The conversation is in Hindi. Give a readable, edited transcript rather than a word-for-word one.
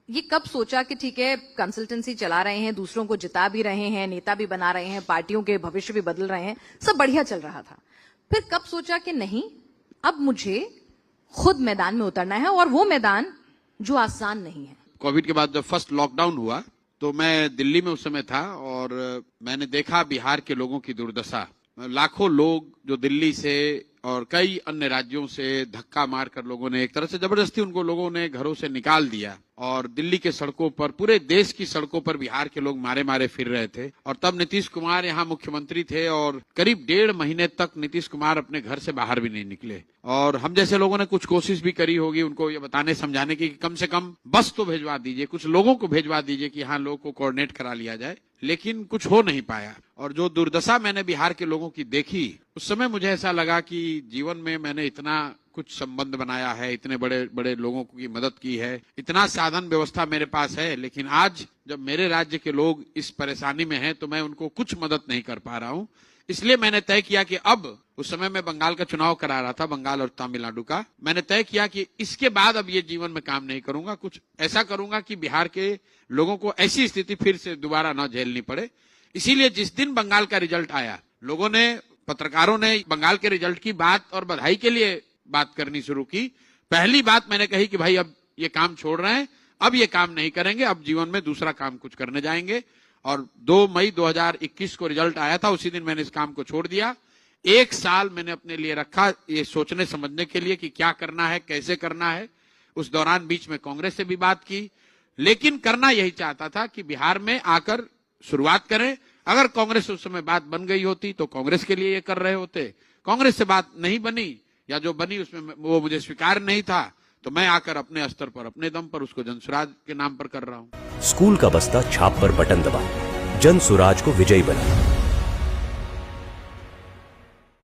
ये कब सोचा कि ठीक है कंसल्टेंसी चला रहे हैं, दूसरों को जिता भी रहे हैं, नेता भी बना रहे हैं, पार्टियों के भविष्य भी बदल रहे हैं, सब बढ़िया चल रहा था, फिर कब सोचा कि नहीं, अब मुझे खुद मैदान में उतरना है, और वो मैदान जो आसान नहीं है। कोविड के बाद जब फर्स्ट लॉकडाउन हुआ तो मैं दिल्ली में उस समय था और मैंने देखा बिहार के लोगों की दुर्दशा। लाखों लोग जो दिल्ली से और कई अन्य राज्यों से धक्का मारकर लोगों ने एक तरह से जबरदस्ती उनको लोगों ने घरों से निकाल दिया, और दिल्ली के सड़कों पर, पूरे देश की सड़कों पर बिहार के लोग मारे मारे फिर रहे थे। और तब नीतीश कुमार यहाँ मुख्यमंत्री थे और करीब 1.5 महीने तक नीतीश कुमार अपने घर से बाहर भी नहीं निकले। और हम जैसे लोगों ने कुछ कोशिश भी करी होगी उनको ये बताने समझाने की कि कम से कम बस तो भेजवा दीजिए, कुछ लोगों को भेजवा दीजिए कि हाँ लोगों को कोऑर्डिनेट करा लिया जाए, लेकिन कुछ हो नहीं पाया। और जो दुर्दशा मैंने बिहार के लोगों की देखी, उस समय मुझे ऐसा लगा कि जीवन में मैंने इतना कुछ संबंध बनाया है, इतने बड़े बड़े लोगों की मदद की है, इतना साधन व्यवस्था मेरे पास है, लेकिन आज जब मेरे राज्य के लोग इस परेशानी में हैं तो मैं उनको कुछ मदद नहीं कर पा रहा हूं। इसलिए मैंने तय किया कि अब, उस समय मैं बंगाल का चुनाव करा रहा था, बंगाल और तमिलनाडु का, मैंने तय किया कि इसके बाद अब ये जीवन में काम नहीं करूंगा, कुछ ऐसा करूंगा कि बिहार के लोगों को ऐसी स्थिति फिर से दोबारा न झेलनी पड़े। इसीलिए जिस दिन बंगाल का रिजल्ट आया, लोगों ने, पत्रकारों ने बंगाल के रिजल्ट की बात और बधाई के लिए बात करनी शुरू की। पहली बात मैंने कही कि भाई अब ये काम छोड़ रहे हैं, अब ये काम नहीं करेंगे, अब जीवन में दूसरा काम कुछ करने जाएंगे। और 2 मई 2021 को रिजल्ट आया था, उसी दिन मैंने इस काम को छोड़ दिया। 1 साल मैंने अपने लिए रखा ये सोचने समझने के लिए कि क्या करना है, कैसे करना है। उस दौरान बीच में कांग्रेस से भी बात की, लेकिन करना यही चाहता था कि बिहार में आकर शुरुआत करें। अगर कांग्रेस से उस समय बात बन गई होती तो कांग्रेस के लिए ये कर रहे होते। कांग्रेस से बात नहीं बनी, या जो बनी उसमें वो मुझे स्वीकार नहीं था, तो मैं आकर अपने स्तर पर, अपने दम पर उसको जनसुराज के नाम पर कर रहा हूं। स्कूल का बस्ता छाप पर बटन दबाएं, जनसुराज को विजयी बनाएं।